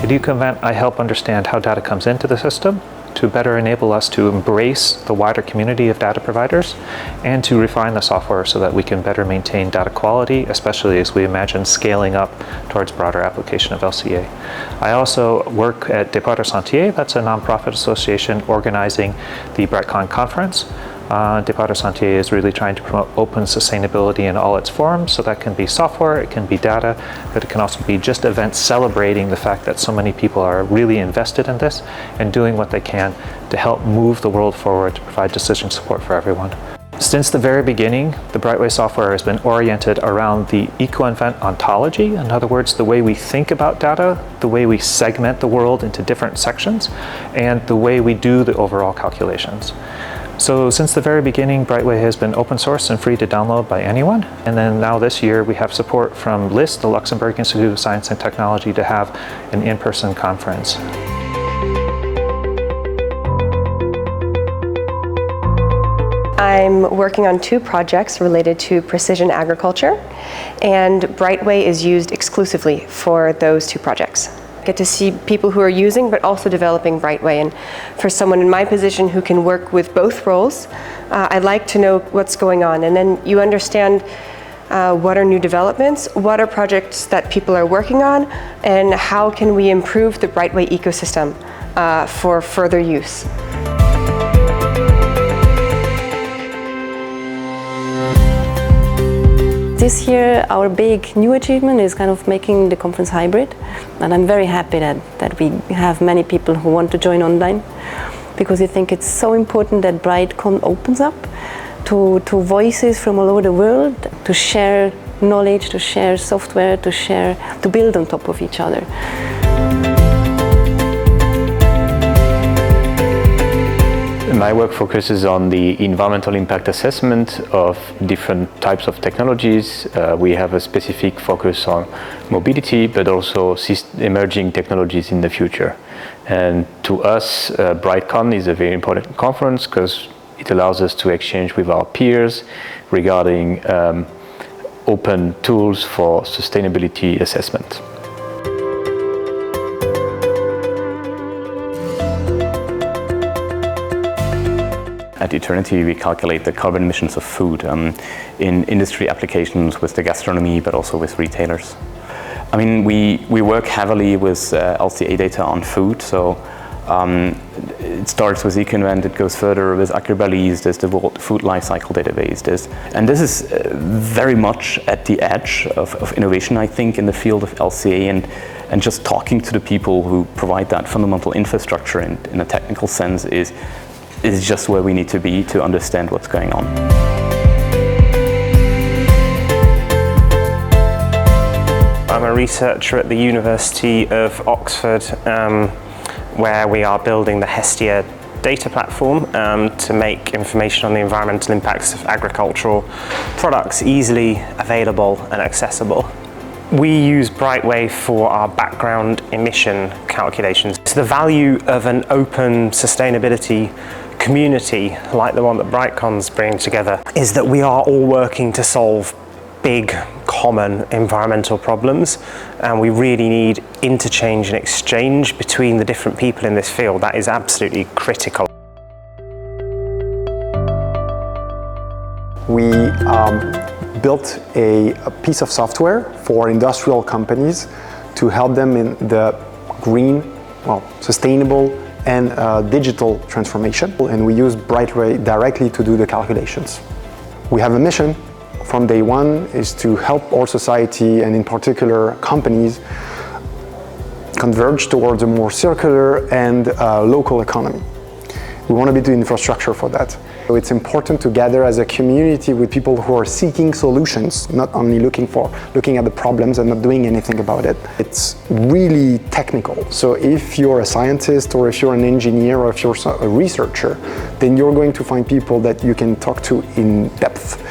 At EcoInvent, I help understand how data comes into the system to better enable us to embrace the wider community of data providers and to refine the software so that we can better maintain data quality, especially as we imagine scaling up towards broader application of LCA. I also work at Départ de Sentier, that's a nonprofit association organizing the Brightcon conference. Départ de Sentier is really trying to promote open sustainability in all its forms, so that can be software, it can be data, but it can also be just events celebrating the fact that so many people are really invested in this and doing what they can to help move the world forward to provide decision support for everyone. Since the very beginning, the Brightway software has been oriented around the EcoInvent ontology. In other words, the way we think about data, the way we segment the world into different sections, and the way we do the overall calculations. So since the very beginning, Brightway has been open source and free to download by anyone. And then now this year, we have support from LIST, the Luxembourg Institute of Science and Technology, to have an in-person conference. I'm working on 2 projects related to precision agriculture, and Brightway is used exclusively for those 2 projects. Get to see people who are using but also developing Brightway, and for someone in my position who can work with both roles, I'd like to know what's going on, and then you understand what are new developments, what are projects that people are working on, and how can we improve the Brightway ecosystem for further use. This year, our big new achievement is kind of making the conference hybrid, and I'm very happy that we have many people who want to join online, because I think it's so important that Brightcon opens up to voices from all over the world to share knowledge, to share software, to build on top of each other. My work focuses on the environmental impact assessment of different types of technologies. We have a specific focus on mobility, but also emerging technologies in the future. And to us, Brightcon is a very important conference because it allows us to exchange with our peers regarding open tools for sustainability assessment. At Eternity, we calculate the carbon emissions of food in industry applications with the gastronomy, but also with retailers. I mean, we work heavily with LCA data on food, so it starts with EcoInvent, it goes further with Acrobalis, there's the World Food Lifecycle Database, and this is very much at the edge of innovation, I think, in the field of LCA, and just talking to the people who provide that fundamental infrastructure in a technical sense is just where we need to be to understand what's going on. I'm a researcher at the University of Oxford, where we are building the Hestia data platform to make information on the environmental impacts of agricultural products easily available and accessible. We use Brightway for our background emission calculations. So the value of an open sustainability community like the one that Brightcon's bringing together is that we are all working to solve big common environmental problems, and we really need interchange and exchange between the different people in this field. That is absolutely critical. We built a piece of software for industrial companies to help them in the green, sustainable and digital transformation. And we use Brightway directly to do the calculations. We have a mission from day one is to help our society, and in particular companies, converge towards a more circular and local economy. We want to be the infrastructure for that. So it's important to gather as a community with people who are seeking solutions, not only looking at the problems and not doing anything about it. It's really technical. So if you're a scientist, or if you're an engineer, or if you're a researcher, then you're going to find people that you can talk to in depth